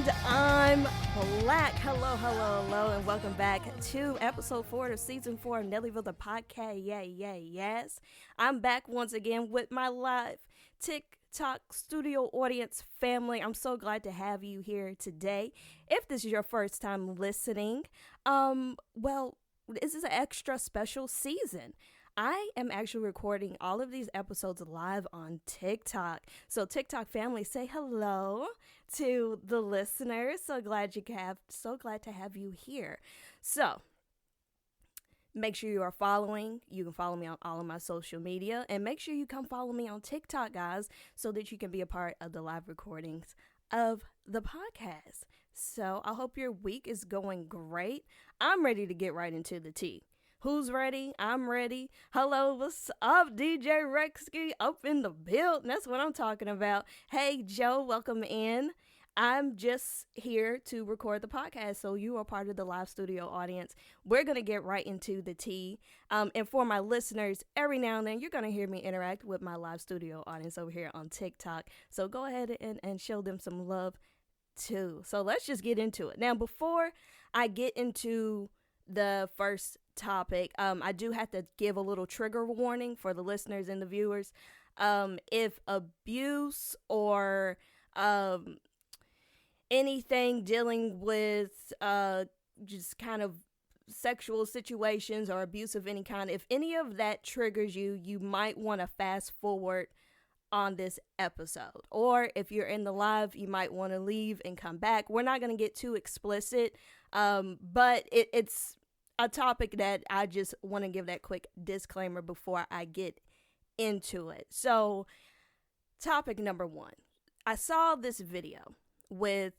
And I'm Black. Hello, and welcome back to episode 4 of season 4 of NELLYVYLLE, the podcast. Yes. I'm back once again with my live TikTok studio audience family. I'm so glad to have you here today. If this is your first time listening, well, this is an extra special season. I am actually recording all of these episodes live on TikTok. So TikTok family, say hello to the listeners. So glad to have you here. So make sure you are following. You can follow me on all of my social media, and make sure you come follow me on TikTok, guys, so that you can be a part of the live recordings of the podcast. So I hope your week is going great. I'm ready to get right into the tea. Who's ready? I'm ready. Hello, what's up? DJ Rexky up in the building. That's what I'm talking about. Hey, Joe, welcome in. I'm just here to record the podcast, so you are part of the live studio audience. We're going to get right into the tea. And for my listeners, every now and then, you're going to hear me interact with my live studio audience over here on TikTok. So go ahead and show them some love, too. So let's just get into it. Now, before I get into the first topic, I do have to give a little trigger warning for the listeners and the viewers. If abuse or anything dealing with just kind of sexual situations or abuse of any kind, if any of that triggers you, you might want to fast forward on this episode. Or if you're in the live, you might want to leave and come back. We're not going to get too explicit, but it's a topic that I just want to give that quick disclaimer before I get into it. So, topic number 1. I saw this video with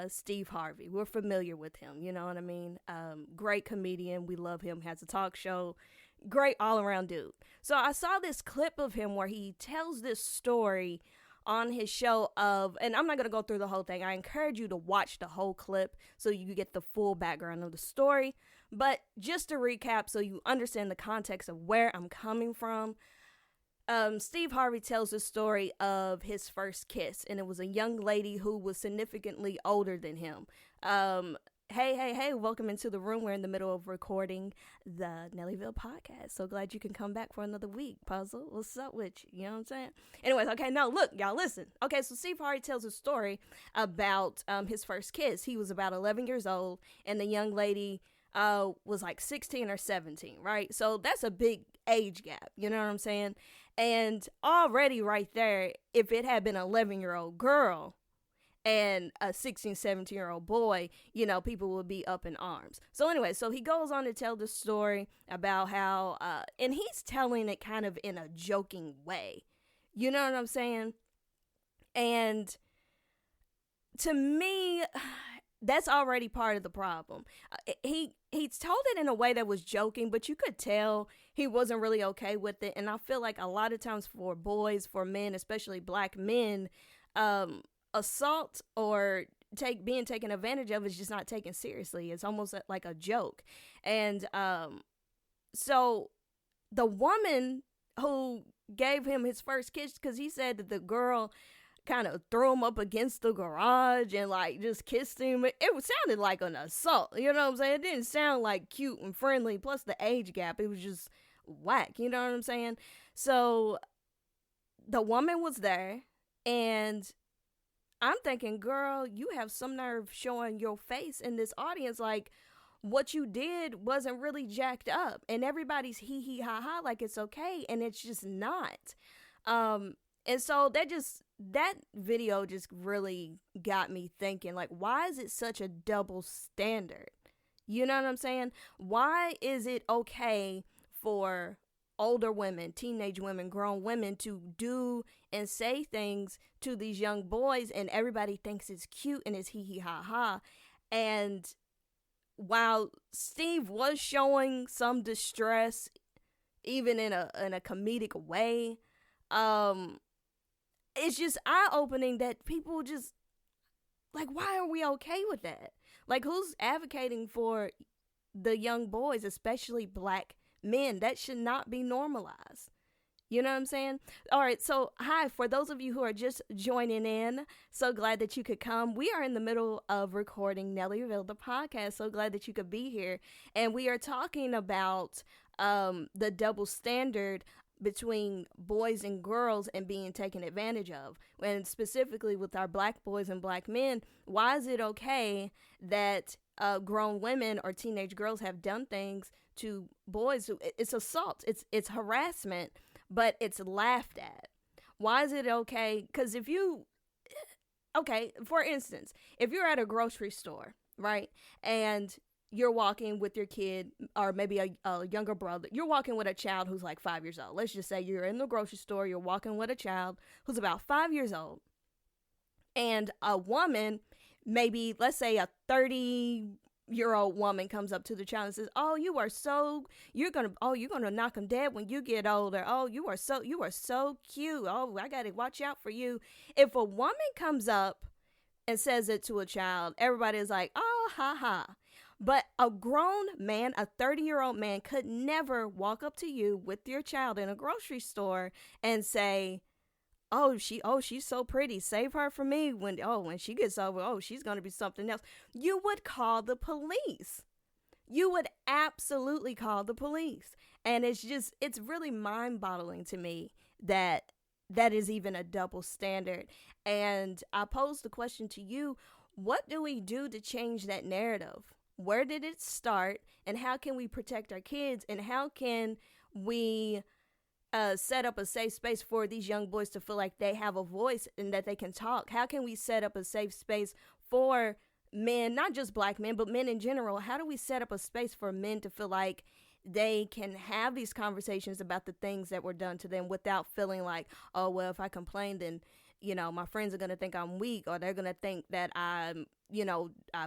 Steve Harvey. We're familiar with him, you know what I mean? Great comedian. We love him. Has a talk show. Great all-around dude. So I saw this clip of him where he tells this story on his show of, and I'm not going to go through the whole thing. I encourage you to watch the whole clip so you get the full background of the story. But just to recap so you understand the context of where I'm coming from, Steve Harvey tells the story of his first kiss, and it was a young lady who was significantly older than him. Hey, welcome into the room. We're in the middle of recording the NELLYVYLLE podcast. So glad you can come back for another week. Puzzle, what's up with you? You know what I'm saying? Anyways, okay, now look, y'all listen. Okay, so Steve Harvey tells a story about his first kiss. He was about 11 years old, and the young lady was like 16 or 17, right? So that's a big age gap, you know what I'm saying? And already right there, if it had been an 11-year-old girl and a 16, 17-year-old boy, you know, people would be up in arms. So anyway, so he goes on to tell the story about how, and he's telling it kind of in a joking way, you know what I'm saying? And to me, that's already part of the problem. He's told it in a way that was joking, but you could tell he wasn't really okay with it. And I feel like a lot of times for boys, for men, especially black men, assault or being taken advantage of is just not taken seriously. It's almost like a joke. And so the woman who gave him his first kiss, because he said that the girl kind of threw him up against the garage and like just kissed him. It sounded like an assault, you know what I'm saying? It didn't sound like cute and friendly, plus the age gap, it was just whack, you know what I'm saying? So the woman was there, and I'm thinking, girl, you have some nerve showing your face in this audience. Like, what you did wasn't really jacked up, and everybody's hee ha ha like it's okay, and it's just not. And so that video just really got me thinking, like, why is it such a double standard? You know what I'm saying? Why is it okay for older women, teenage women, grown women to do and say things to these young boys, and everybody thinks it's cute and it's hee hee ha ha? And while Steve was showing some distress, even in a comedic way, it's just eye-opening that people just, like, why are we okay with that? Like, who's advocating for the young boys, especially black men? That should not be normalized. You know what I'm saying? All right, so hi, for those of you who are just joining in, so glad that you could come. We are in the middle of recording NELLYVYLLE, the podcast. So glad that you could be here. And we are talking about the double standard between boys and girls and being taken advantage of. And specifically with our black boys and black men, why is it okay that grown women or teenage girls have done things to boys? It's assault, it's harassment, but it's laughed at. Why is it okay? Because for instance, if you're at a grocery store, right, and you're walking with your kid or maybe a younger brother, you're walking with a child who's like 5 years old. Let's just say you're in the grocery store, you're walking with a child who's about 5 years old, and a woman, maybe let's say a 30-year-old woman comes up to the child and says, "Oh, you're gonna knock him dead when you get older. Oh, you are so cute. Oh, I gotta watch out for you." If a woman comes up and says it to a child, everybody is like, "Oh, ha ha." But a grown man, a 30-year-old man, could never walk up to you with your child in a grocery store and say, she's so pretty. Save her for me. When she gets over, she's going to be something else. You would call the police. You would absolutely call the police. And it's really mind-boggling to me that is even a double standard. And I pose the question to you, what do we do to change that narrative? Where did it start? And how can we protect our kids? And how can we set up a safe space for these young boys to feel like they have a voice and that they can talk? How can we set up a safe space for men, not just black men, but men in general? How do we set up a space for men to feel like they can have these conversations about the things that were done to them without feeling like, oh, well, if I complain, then, my friends are going to think I'm weak, or they're going to think that I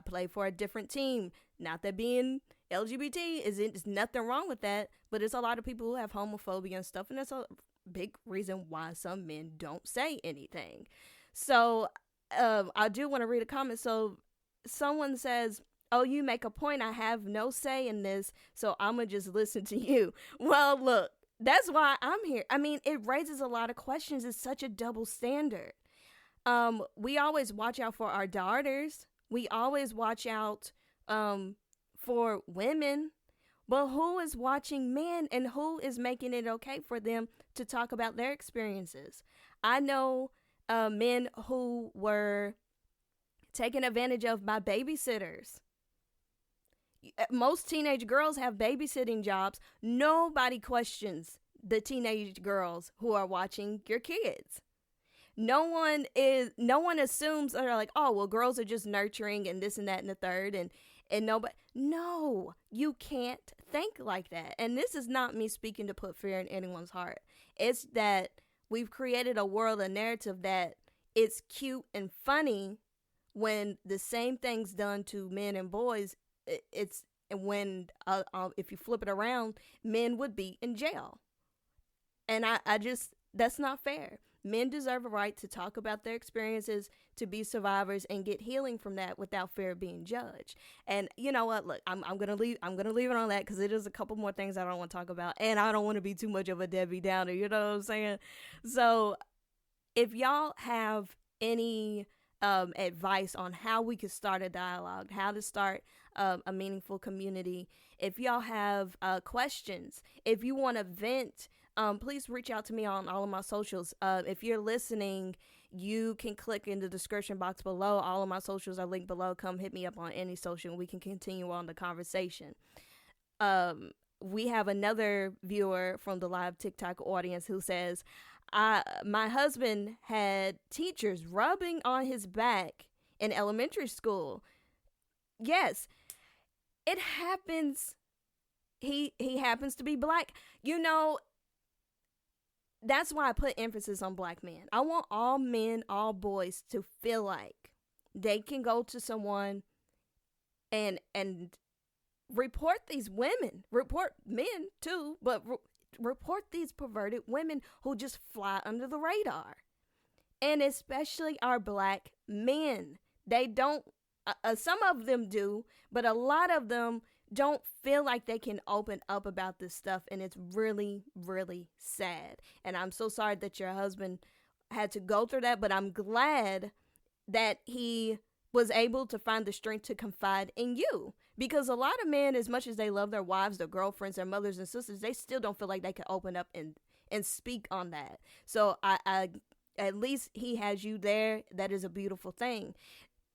play for a different team. Not that being LGBT there's nothing wrong with that, but it's a lot of people who have homophobia and stuff, and that's a big reason why some men don't say anything. So I do want to read a comment. So someone says, "Oh, you make a point. I have no say in this, so I'm going to just listen to you." Well, look, that's why I'm here. I mean, it raises a lot of questions. It's such a double standard. We always watch out for our daughters. We always watch out for women. But who is watching men, and who is making it okay for them to talk about their experiences? I know men who were taken advantage of by babysitters. Most teenage girls have babysitting jobs. Nobody questions the teenage girls who are watching your kids. No one assumes, they're like, "Oh, well, girls are just nurturing and this and that and the third," and nobody. No, you can't think like that. And this is not me speaking to put fear in anyone's heart. It's that we've created a world, a narrative that it's cute and funny when the same thing's done to men and boys. It's when if you flip it around, men would be in jail. And I just, that's not fair. Men deserve a right to talk about their experiences, to be survivors, and get healing from that without fear of being judged. And you know what? Look, I'm gonna leave it on that, because it is a couple more things I don't want to talk about, and I don't want to be too much of a Debbie Downer. You know what I'm saying? So, if y'all have any advice on how we could start a dialogue, how to start a meaningful community, if y'all have questions, if you want to vent, please reach out to me on all of my socials. If you're listening, you can click in the description box below. All of my socials are linked below. Come hit me up on any social and we can continue on the conversation. We have another viewer from the live TikTok audience who says, my husband had teachers rubbing on his back in elementary school. Yes, it happens. He happens to be black. That's why I put emphasis on black men. I want all men, all boys to feel like they can go to someone and report these women, report men too, but report these perverted women who just fly under the radar. And especially our black men. They don't, some of them do, but a lot of them don't feel like they can open up about this stuff, and it's really, really sad. And I'm so sorry that your husband had to go through that, but I'm glad that he was able to find the strength to confide in you, because a lot of men, as much as they love their wives, their girlfriends, their mothers and sisters, they still don't feel like they can open up and speak on that. So I at least he has you there. That is a beautiful thing.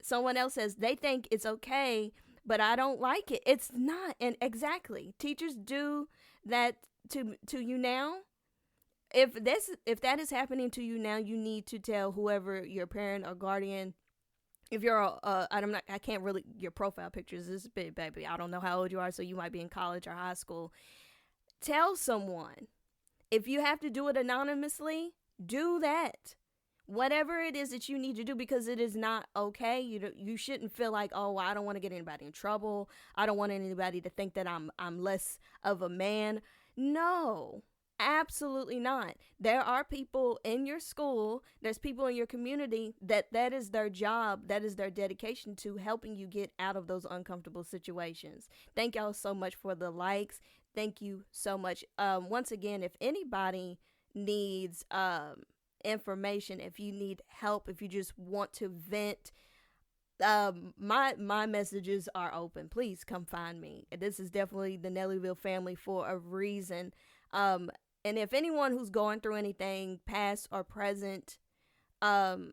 Someone else says they think it's okay, but I don't like it. It's not. And exactly, teachers do that to you now. If that is happening to you now, you need to tell whoever your parent or guardian. If you're I can't really, your profile pictures is big, baby. I don't know how old you are, so you might be in college or high school. Tell someone. If you have to do it anonymously, do that. Whatever it is that you need to do, because it is not okay. You shouldn't feel like, oh, well, I don't want to get anybody in trouble. I don't want anybody to think that I'm less of a man. No. Absolutely not. There are people in your school, there's people in your community that is their job, that is their dedication to helping you get out of those uncomfortable situations. Thank y'all so much for the likes. Thank you so much. Once again, if anybody needs information, if you need help, if you just want to vent, my messages are open. Please come find me. This is definitely the Nellyville family for a reason. And if anyone who's going through anything, past or present, tell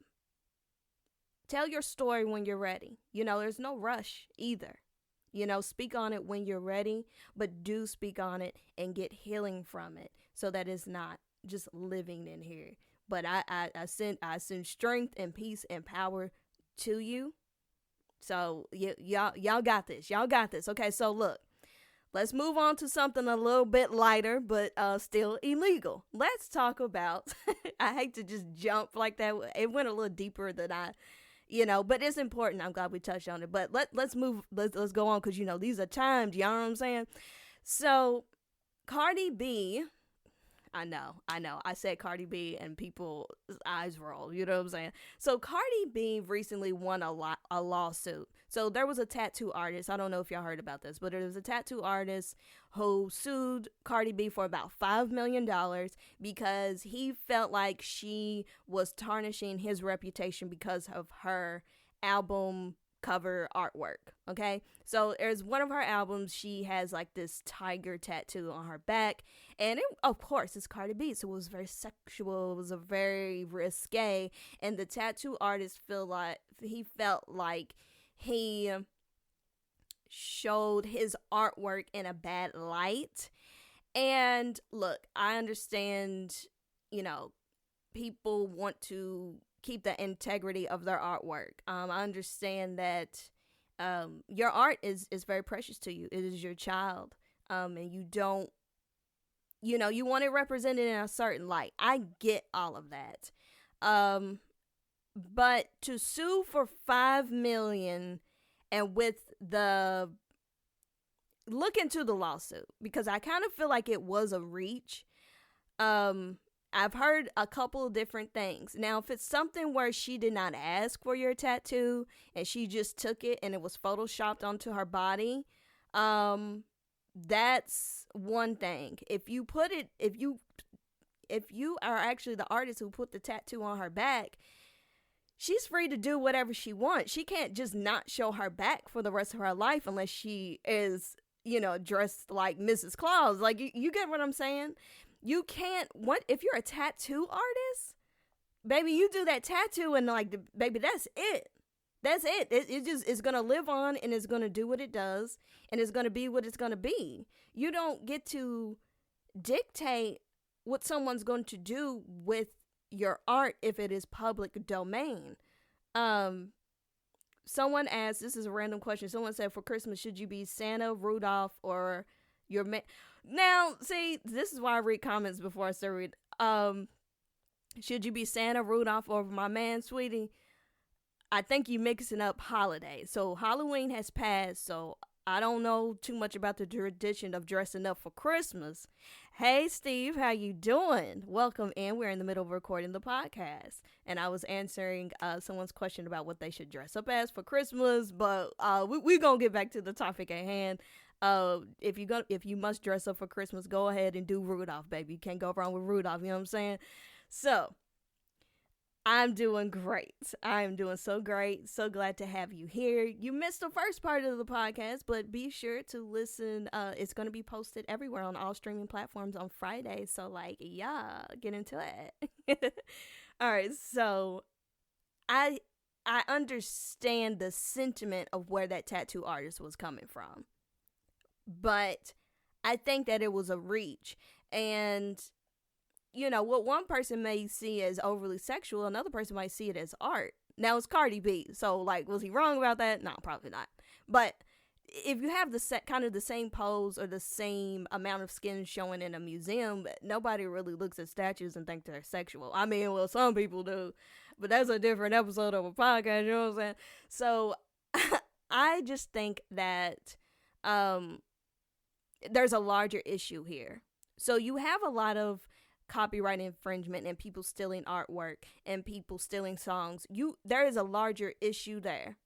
your story when you're ready. There's no rush either. Speak on it when you're ready, but do speak on it and get healing from it, so that it's not just living in here. But I send strength and peace and power to you. So y'all got this. Y'all got this. Okay, so look. Let's move on to something a little bit lighter, but still illegal. Let's talk about, I hate to just jump like that. It went a little deeper than but it's important. I'm glad we touched on it. But let's move, let's go on, because, these are timed. You know what I'm saying? So Cardi B, I know. I said Cardi B and people's eyes roll. You know what I'm saying? So Cardi B recently won a lawsuit. So there was a tattoo artist. I don't know if y'all heard about this, but there was a tattoo artist who sued Cardi B for about $5 million because he felt like she was tarnishing his reputation because of her album cover artwork. Okay, so there's one of her albums, she has like this tiger tattoo on her back, and of course it's Cardi B, so it was very sexual, it was a very risque, and the tattoo artist felt like he showed his artwork in a bad light. And look, I understand, people want to keep the integrity of their artwork. I understand that your art is very precious to you. It is your child. And you don't, you want it represented in a certain light. I get all of that. But to sue for $5 million, and look into the lawsuit, because I kind of feel like it was a reach. I've heard a couple of different things. Now, if it's something where she did not ask for your tattoo and she just took it and it was photoshopped onto her body, that's one thing. If you are actually the artist who put the tattoo on her back, she's free to do whatever she wants. She can't just not show her back for the rest of her life unless she is, dressed like Mrs. Claus. Like, you get what I'm saying? You can't, if you're a tattoo artist, baby, you do that tattoo and baby, that's it. That's it. It's going to live on, and it's going to do what it does, and it's going to be what it's going to be. You don't get to dictate what someone's going to do with your art if it is public domain. Someone asked, this is a random question. Someone said, for Christmas, should you be Santa, Rudolph, or your man? Now, see, this is why I read comments before I start reading. Should you be Santa, Rudolph, or my man, sweetie? I think you're mixing up holidays. So Halloween has passed, so I don't know too much about the tradition of dressing up for Christmas. Hey, Steve, how you doing? Welcome in. We're in the middle of recording the podcast, and I was answering someone's question about what they should dress up as for Christmas, but we're going to get back to the topic at hand. If you must dress up for Christmas, go ahead and do Rudolph, baby. You can't go wrong with Rudolph. You know what I'm saying? So I'm doing great. I'm doing so great. So glad to have you here. You missed the first part of the podcast, but be sure to listen. It's going to be posted everywhere on all streaming platforms on Friday. So, like, yeah, get into it. All right. So, I understand the sentiment of where that tattoo artist was coming from, but I think that it was a reach. And you know, what one person may see as overly sexual, another person might see it as art. Now, it's Cardi B, so, like, was he wrong about that? No, probably not. But if you have kind of the same pose or the same amount of skin showing in a museum, nobody really looks at statues and think they're sexual. I mean, well, some people do, but that's a different episode of a podcast, you know what I'm saying? So, I just think that there's a larger issue here. So, you have a lot of copyright infringement and people stealing artwork and people stealing songs. There is a larger issue there.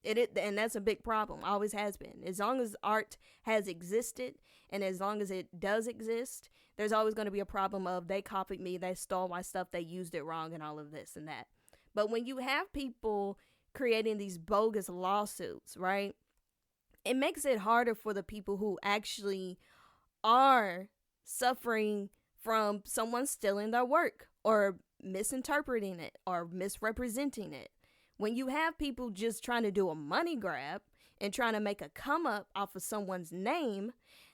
And that's a big problem. Always has been. As long as art has existed and as long as it does exist, there's always going to be a problem of they copied me, they stole my stuff, they used it wrong and all of this and that. But when you have people creating these bogus lawsuits, right, it makes it harder for the people who actually are suffering from someone stealing their work or misinterpreting it or misrepresenting it. When you have people just trying to do a money grab and trying to make a come up off of someone's name,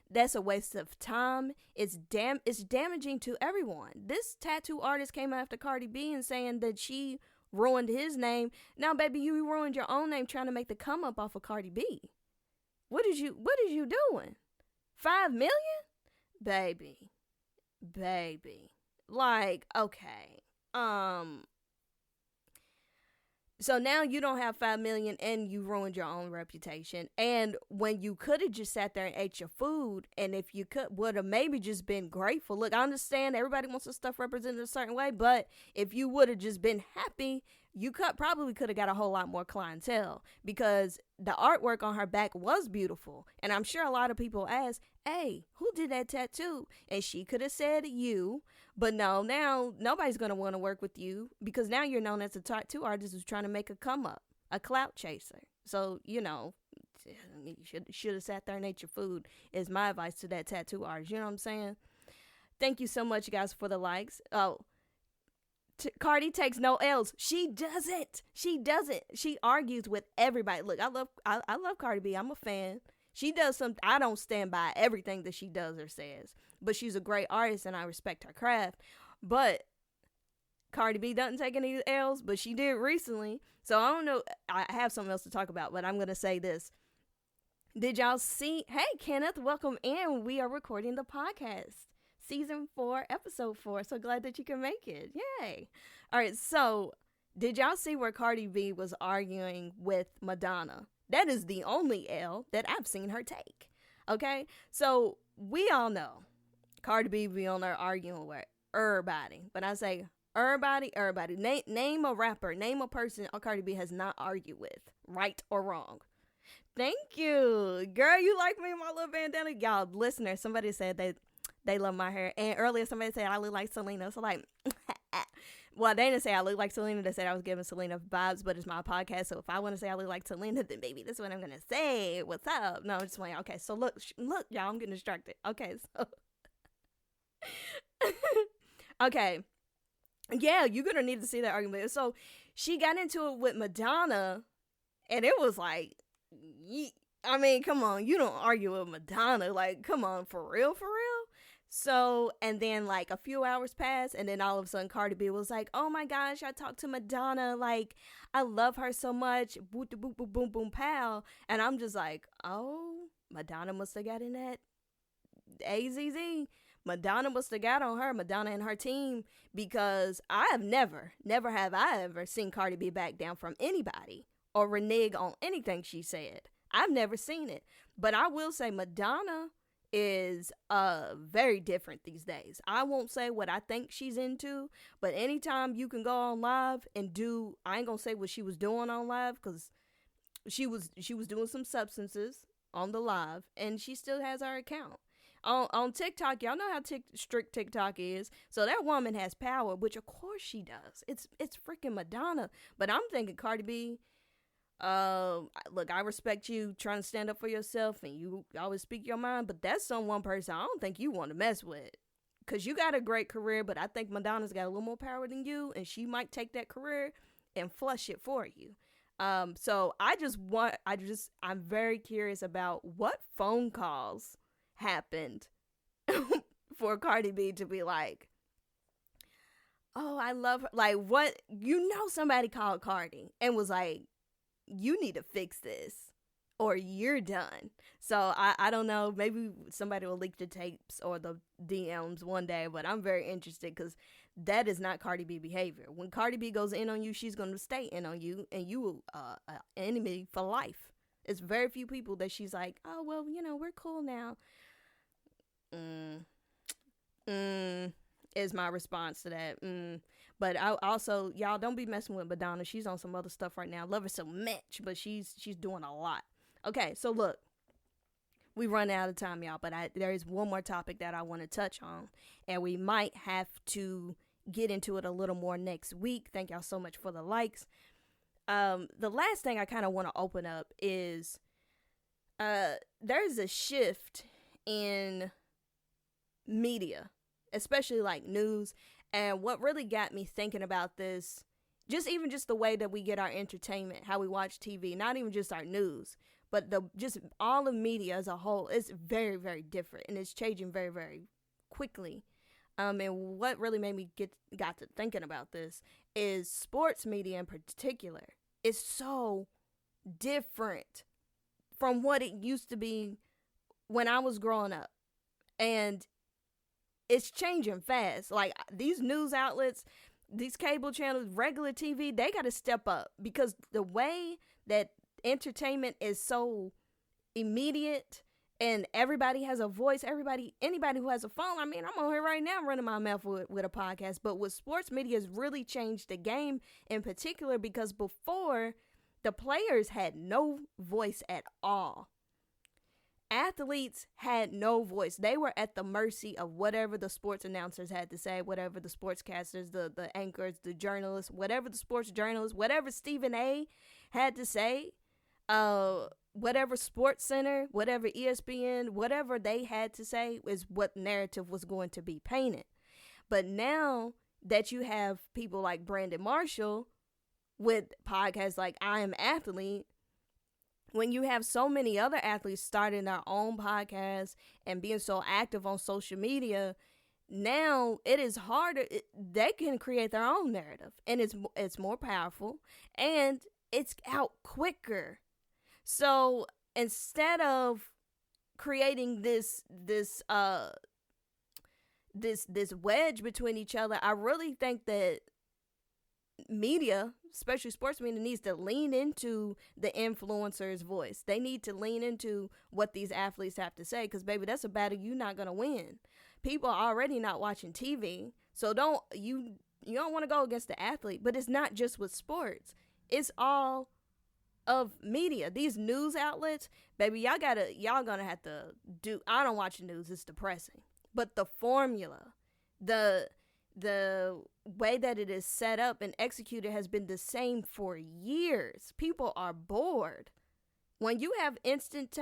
that's a waste of time. It's damaging to everyone. This tattoo artist came after Cardi B and saying that she ruined his name. Now, baby, you ruined your own name trying to make the come up off of Cardi B. What is you doing? 5 million? Baby. Like, okay. So now you don't have 5 million and you ruined your own reputation. And when you could have just sat there and ate your food, and if you would have maybe just been grateful. Look, I understand everybody wants their stuff represented a certain way, but if you would have just been happy, you probably could have got a whole lot more clientele, because the artwork on her back was beautiful. And I'm sure a lot of people asked, hey, who did that tattoo? And she could have said you, but no, now nobody's going to want to work with you, because now you're known as a tattoo artist who's trying to make a come up, a clout chaser. So, you know, you should have sat there and ate your food is my advice to that tattoo artist. You know what I'm saying? Thank you so much, guys, for the likes. Oh, Cardi takes no L's. She doesn't. She argues with everybody. Look, I love Cardi B. I'm a fan. She does some. I don't stand by everything that she does or says, but she's a great artist and I respect her craft. But Cardi B doesn't take any L's, but she did recently. So I don't know. I have something else to talk about, but I'm gonna say this. Did y'all see? Hey, Kenneth, welcome in. We are recording the podcast. Season 4, episode 4. So glad that you can make it. Yay. All right. So did y'all see where Cardi B was arguing with Madonna? That is the only L that I've seen her take. Okay. So we all know Cardi B be on there arguing with everybody. But I say everybody. Name a rapper, name a person Cardi B has not argued with, right or wrong. Thank you. Girl, you like me in my little bandana? Y'all, listeners, somebody said they love my hair. And earlier somebody said I look like Selena. So like, well, they didn't say I look like Selena. They said I was giving Selena vibes, but it's my podcast. So if I want to say I look like Selena, then baby, this is what I'm going to say. What's up? No, I'm just like, okay, so look, y'all, I'm getting distracted. Okay, so. Okay. Yeah, you're going to need to see that argument. So she got into it with Madonna, and it was like, I mean, come on, you don't argue with Madonna. Like, come on, for real? So, and then like a few hours passed, and then all of a sudden Cardi B was like, oh my gosh, I talked to Madonna, like, I love her so much, boom, boom, boom, boom, boom, pow. And I'm just like, oh, Madonna must have got in that AZZ. Madonna must have got on her, Madonna and her team, because I have never have I ever seen Cardi B back down from anybody or renege on anything she said. I've never seen it. But I will say Madonna is very different these days. I won't say what I think she's into, but anytime you can go on live and I ain't gonna say what she was doing on live, because she was doing some substances on the live, and she still has our account. On TikTok, y'all know how strict TikTok is. So that woman has power, which of course she does. It's freaking Madonna. But I'm thinking Cardi B, look, I respect you trying to stand up for yourself and you always speak your mind, but that's one person I don't think you want to mess with. Because you got a great career, but I think Madonna's got a little more power than you, and she might take that career and flush it for you. So I'm very curious about what phone calls happened for Cardi B to be like, oh, I love her. Like, what? Somebody called Cardi and was like, you need to fix this or you're done. So I don't know. Maybe somebody will leak the tapes or the DMs one day, but I'm very interested because that is not Cardi B behavior. When Cardi B goes in on you, she's going to stay in on you, and you will an enemy for life. It's very few people that she's like, oh, well, we're cool now. Is my response to that. But I also, y'all don't be messing with Madonna. She's on some other stuff right now. Love her so much, but she's doing a lot. Okay, so look, we run out of time, y'all, but there is one more topic that I want to touch on, and we might have to get into it a little more next week. Thank y'all so much for the likes. The last thing I kind of want to open up is there's a shift in media, especially like news. And what really got me thinking about this, just the way that we get our entertainment, how we watch TV, not even just our news, but just all of media as a whole is very, very different, and it's changing very, very quickly. And what really made me got to thinking about this is sports media in particular is so different from what it used to be when I was growing up. And it's changing fast. Like, these news outlets, these cable channels, regular TV, they got to step up, because the way that entertainment is so immediate and everybody has a voice, anybody who has a phone. I mean, I'm on here right now running my mouth with a podcast, but with sports media has really changed the game in particular, because before, the players had no voice at all. Athletes had no voice. They were at the mercy of whatever the sports announcers had to say, whatever the sportscasters, the anchors, the journalists, whatever the sports journalists, whatever Stephen A. had to say, whatever Sports Center, whatever ESPN, whatever they had to say is what narrative was going to be painted. But now that you have people like Brandon Marshall with podcasts like I Am Athlete, when you have so many other athletes starting their own podcasts and being so active on social media, now it is harder. They can create their own narrative, and it's more powerful, and it's out quicker. So instead of creating this wedge between each other, I really think that media, especially sports media, needs to lean into the influencer's voice. They need to lean into what these athletes have to say, because baby, that's a battle you're not gonna win. People are already not watching TV, so you don't want to go against the athlete. But it's not just with sports; it's all of media. These news outlets, baby, y'all gonna have to do. I don't watch the news; it's depressing. But the formula, the way that it is set up and executed has been the same for years. People are bored. When you have instant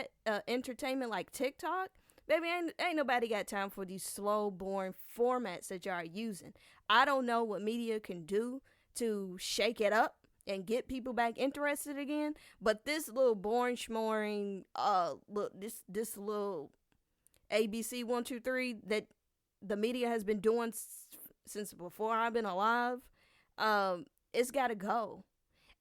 entertainment like TikTok, baby, ain't nobody got time for these slow, boring formats that y'all are using. I don't know what media can do to shake it up and get people back interested again, but this little boring schmoring, this little ABC 1, 2, 3 that the media has been doing since before I've been alive, it's got to go.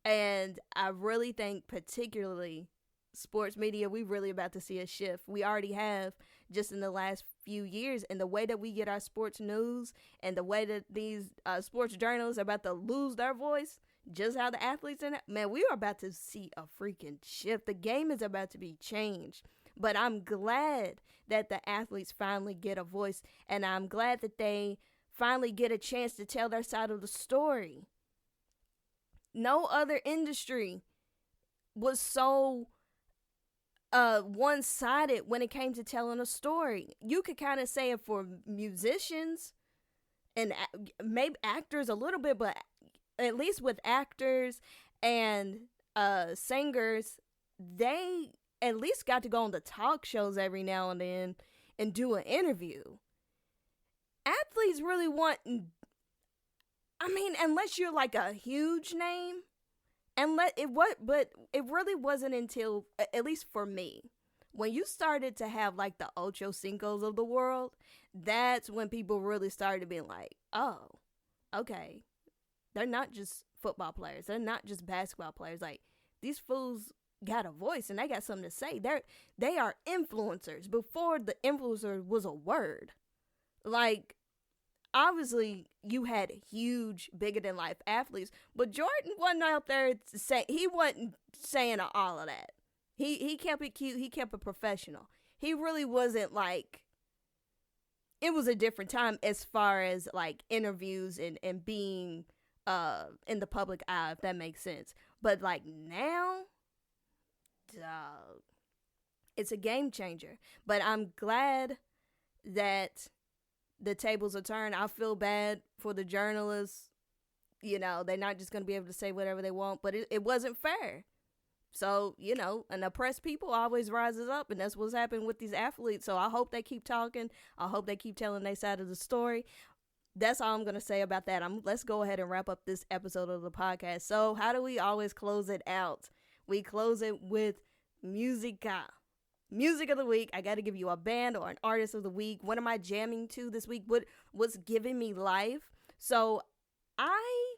And I really think particularly sports media, we really about to see a shift. We already have just in the last few years, and the way that we get our sports news and the way that these sports journalists are about to lose their voice, just how the athletes in it, man, we are about to see a freaking shift. The game is about to be changed. But I'm glad that the athletes finally get a voice, and I'm glad that they finally get a chance to tell their side of the story. No other industry was so one-sided when it came to telling a story. You could kind of say it for musicians and maybe actors a little bit, but at least with actors and singers, they at least got to go on the talk shows every now and then and do an interview. Athletes really want, I mean, unless you're like a huge name, but it really wasn't until, at least for me, when you started to have like the Ocho Cincos of the world, that's when people really started being like, oh, okay, they're not just football players, they're not just basketball players. Like, these fools got a voice and they got something to say. They are influencers before the influencer was a word. Like, obviously you had huge, bigger than life athletes, but Jordan wasn't out there he wasn't saying all of that. He kept it cute, he kept it professional. He really wasn't like, it was a different time as far as like interviews and being in the public eye, if that makes sense. But like now, dog, it's a game changer. But I'm glad that the tables are turned. I feel bad for the journalists. You know, they're not just going to be able to say whatever they want, but it wasn't fair. So, you know, an oppressed people always rises up, and that's what's happened with these athletes. So I hope they keep talking. I hope they keep telling their side of the story. That's all I'm going to say about that. Let's go ahead and wrap up this episode of the podcast. So how do we always close it out? We close it with Musica. Music of the week. I got to give you a band or an artist of the week. What am I jamming to this week? What's giving me life? So I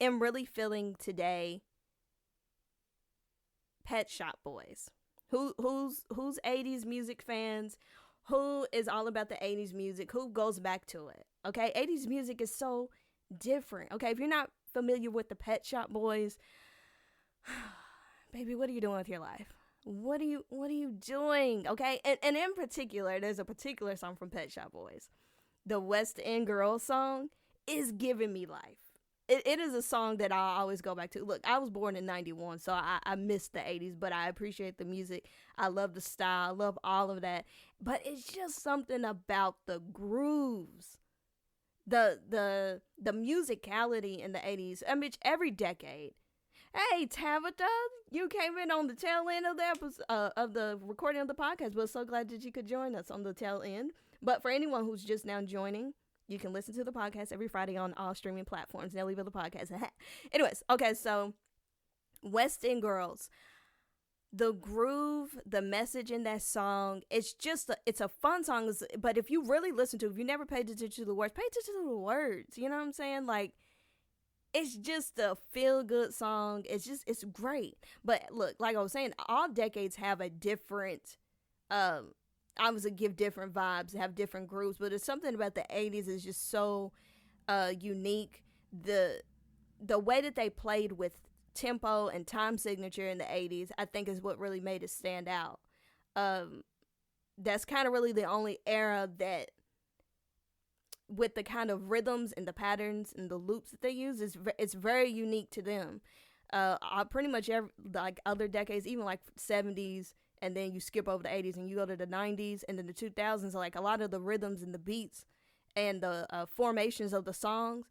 am really feeling today Pet Shop Boys. Who's 80s music fans? Who is all about the 80s music? Who goes back to it? Okay, 80s music is so different. Okay, if you're not familiar with the Pet Shop Boys, baby, what are you doing with your life? What are you doing? Okay, and in particular, there's a particular song from Pet Shop Boys. The West End Girl song is giving me life. It is a song that I always go back to. Look, I was born in 91, so I missed the 80s, but I appreciate the music. I love the style. I love all of that. But it's just something about the grooves, the musicality in the 80s. I mean, every decade. Hey, Tabitha, you came in on the tail end of the episode, of the recording of the podcast. We're so glad that you could join us on the tail end. But for anyone who's just now joining, you can listen to the podcast every Friday on all streaming platforms. NELLYVYLLE podcast. Anyways, okay, so West End Girls. The groove, the message in that song, it's a fun song. But if you really listen to it, if you never paid attention to the words, pay attention to the words. You know what I'm saying? Like, it's just a feel-good song. It's great. But look, like I was saying, all decades have a different, obviously give different vibes, have different groups, but it's something about the 80s is just so unique. The way that they played with tempo and time signature in the 80s, I think is what really made it stand out. That's kind of really the only era that, with the kind of rhythms and the patterns and the loops that they use, it's very unique to them. Pretty much like other decades, even like 70s, and then you skip over the 80s and you go to the 90s and then the 2000s, like a lot of the rhythms and the beats and the formations of the songs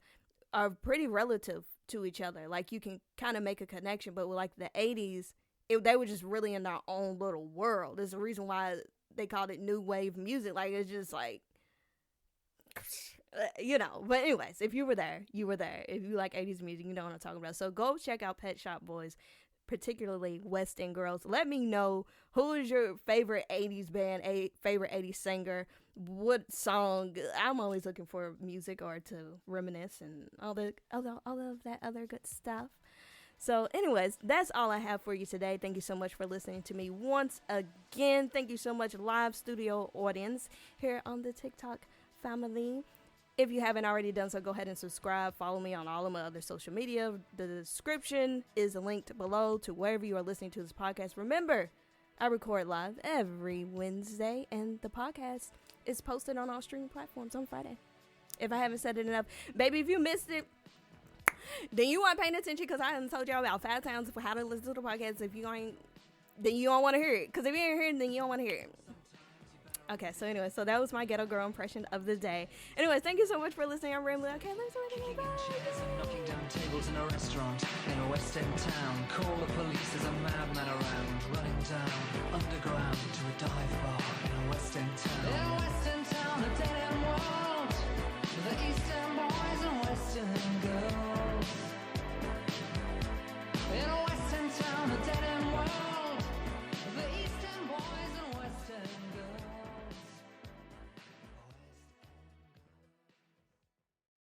are pretty relative to each other. Like, you can kind of make a connection, but with like the 80s, they were just really in their own little world. There's a reason why they called it new wave music. Like, it's just like, you know. But anyways, if you were there, you were there. If you like 80s music, you know what I'm talking about. So go check out Pet Shop Boys, particularly West End Girls. Let me know, who is your favorite 80s band, favorite 80s singer, what song. I'm always looking for music or to reminisce and all of that other good stuff. So anyways, that's all I have for you today. Thank you so much for listening to me once again. Thank you so much, live studio audience here on the TikTok family. If you haven't already done so, go ahead and subscribe. Follow me on all of my other social media. The description is linked below to wherever you are listening to this podcast. Remember, I record live every Wednesday, and the podcast is posted on all streaming platforms on Friday. If I haven't said it enough, baby, if you missed it, then you weren't paying attention, because I haven't told y'all about 5 times for how to listen to the podcast. If you ain't then you don't want to hear it. Because if you ain't hear it, then you don't want to hear it. Okay, so anyway, so that was my ghetto girl impression of the day. Anyways, thank you so much for listening. I'm rambling. Okay, let's go. Bye. Knocking down tables in a restaurant in a West End town. Call the